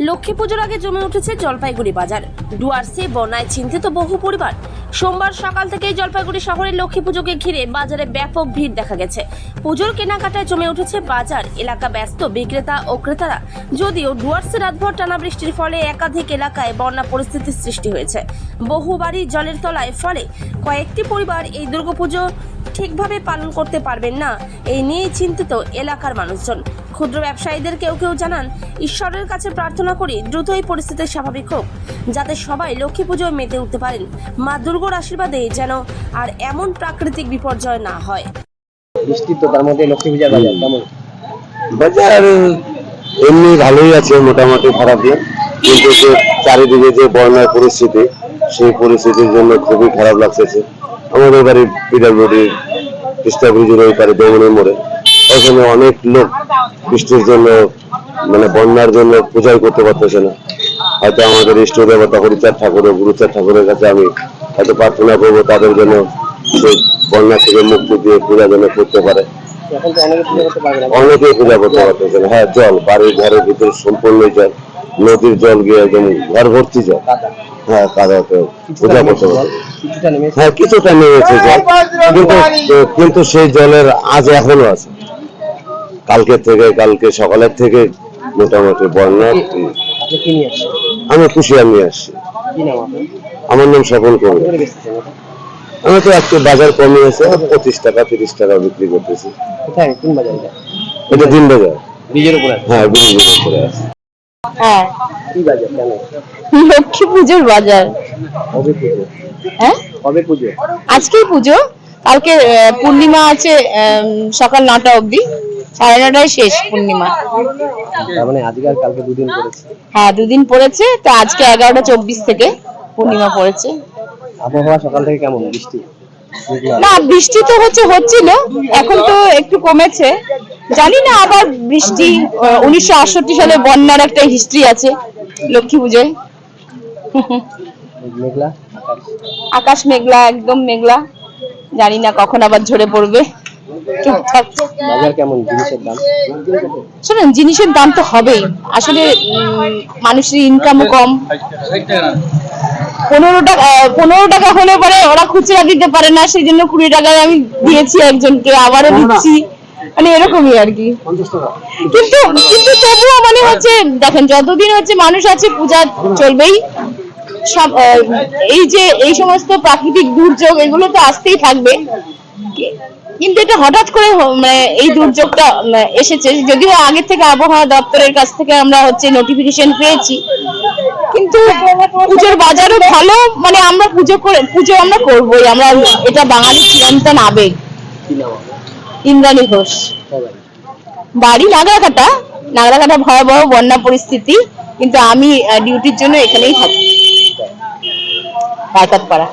লক্ষ্মী পুজোর আগে জমে উঠেছে জলপাইগুড়ি বাজার। ডুয়ার্সে বন্যায় চিন্তিত বহু পরিবার। সোমবার সকাল থেকেই জলপাইগুড়ি শহরের লক্ষ্মী পুজোকে ঘিরে বাজারে ব্যাপক ভিড় দেখা গেছে। পুজোর কেনাকাটায় জমে উঠেছে বাজার এলাকা, ব্যস্ত বিক্রেতা ও ক্রেতারা। যদিও ডুয়ার্সে রাতভর টানা বৃষ্টির ফলে একাধিক এলাকায় বন্যা পরিস্থিতির সৃষ্টি হয়েছে। বহু বাড়ি জলের তলায়, ফলে কয়েকটি পরিবার এই দুর্গাপুজো ঠিকভাবে পালন করতে পারবেন না। এই নিয়ে চিন্তিত এলাকার মানুষজন। ক্ষুদ্র ব্যবসায়ীদের কেউ কেউ জানান, ঈশ্বরের কাছে প্রার্থনা করি দ্রুতই পরিস্থিতি স্বাভাবিক হোক, যাতে সবাই লক্ষ্মী পুজোয় মেতে উঠতে পারেন। মা দুর্গার আশীর্বাদে যেন আর এমন প্রাকৃতিক বিপর্যয় না হয়। বৃষ্টি তো তার মধ্যে লক্ষ্মী পূজার বাজার কেমন? বাজার এমনি ভালোই আছে, মোটামুটি খারাপ না, কিন্তু যে চারিদিকে যে বন্যার পরিস্থিতি, সেই পরিস্থিতির জন্য খুবই খারাপ লাগতেছে। আমাদের বাড়ি পিডাব্লিউডি তিস্তা ব্রিজের ওই পারে দমনের মোড়ে, ওখানে অনেক লোক বৃষ্টির জন্য মানে বন্যার জন্য পূজাই করতে পারতেছে না। হয়তো আমাদের ইষ্ট দেবতা হরিচাঁদ ঠাকুর, গুরুচাঁদ ঠাকুরের কাছে আমি হয়তো প্রার্থনা করবো তাদের জন্য সেই বন্যা থেকে মুক্তি দিয়ে পূজা যেন করতে পারে। অনেকেই পূজা করতে পারতেছে না। হ্যাঁ, জল বাড়ির ঘরের ভিতরে সম্পূর্ণ জল, নদীর জল গিয়ে একদম ঘর ভর্তি জল। হ্যাঁ, কাদাতে পূজা করতে পারে। হ্যাঁ, কিছুটা নেমেছে জল, কিন্তু সেই জলের আজ এখনো আছে। কালকে সকালের থেকে মোটামুটি বন্যা। আমি কুশিয়ার নিয়ে আসছি। আমার নাম স্বপন করবো। আমি তো আজকে বাজার কমে আছে, 25 টাকা 30 টাকা বিক্রি করতেছি। এটা দিন বাজার, বীজের উপরে। হ্যাঁ, ব্রিজের উপরে আছে। হ্যাঁ, কি বাজার কেন? লক্ষ্মী পুজোর বাজার। কবে পুজো? হ্যাঁ, কবে পুজো? আজকেই পুজো, কালকে পূর্ণিমা আছে, সকাল 9টা অবধি, 9:30টায় শেষ পূর্ণিমা। তার মানে আজকে আর কালকে দুদিন পড়েছে। হ্যাঁ, দুদিন পড়েছে, তো আজকে 11:24 থেকে পূর্ণিমা পড়েছে। আবহাওয়া সকাল থেকে কেমন? বৃষ্টি? না, বৃষ্টি তো হচ্ছিল, এখন তো একটু কমেছে। জানি না আবার বৃষ্টি। 1968 সালে বন্যার একটা হিস্ট্রি আছে লক্ষ্মী পুজোয়। মেঘলা আকাশ মেঘলা, একদম মেঘলা, জানি না কখন আবার ঝরে পড়বে। টুকটাক বাজার কেমন? জিনিসের দাম? শোনেন, জিনিসের দাম তো হবেই, আসলে মানুষের ইনকামও কম। 15 টাকা হলে পরে ওরা খুচরা দিতে পারে না, সেই জন্য 20 টাকায় আমি দিয়েছি একজনকে, আবারও দিচ্ছি, মানে এরকমই আর কি। 50 টাকা। কিন্তু তবুও মানে হচ্ছে, দেখেন যতদিন হচ্ছে মানুষ আছে পূজা চলবেই। সব এই সমস্ত প্রাকৃতিক দুর্যোগ এগুলো তো আসতেই থাকবে, কিন্তু এটা হঠাৎ করে মানে এই দুর্যোগটা এসেছে। যদিও আগে থেকে আবহাওয়া দপ্তরের কাছ থেকে আমরা হচ্ছে নোটিফিকেশন পেয়েছি, কিন্তু পুজোর বাজারও ভালো। মানে আমরা পুজো আমরা করবোই, আমরা, এটা বাঙালির চিরন্তন আবেগ। ইন্দ্রাণী ঘোষ, বাড়ি নাগরাকাটা। ভয়াবহ বন্যা পরিস্থিতি, কিন্তু আমি ডিউটির জন্য এখানেই থাকি, রায়কাটপাড়া।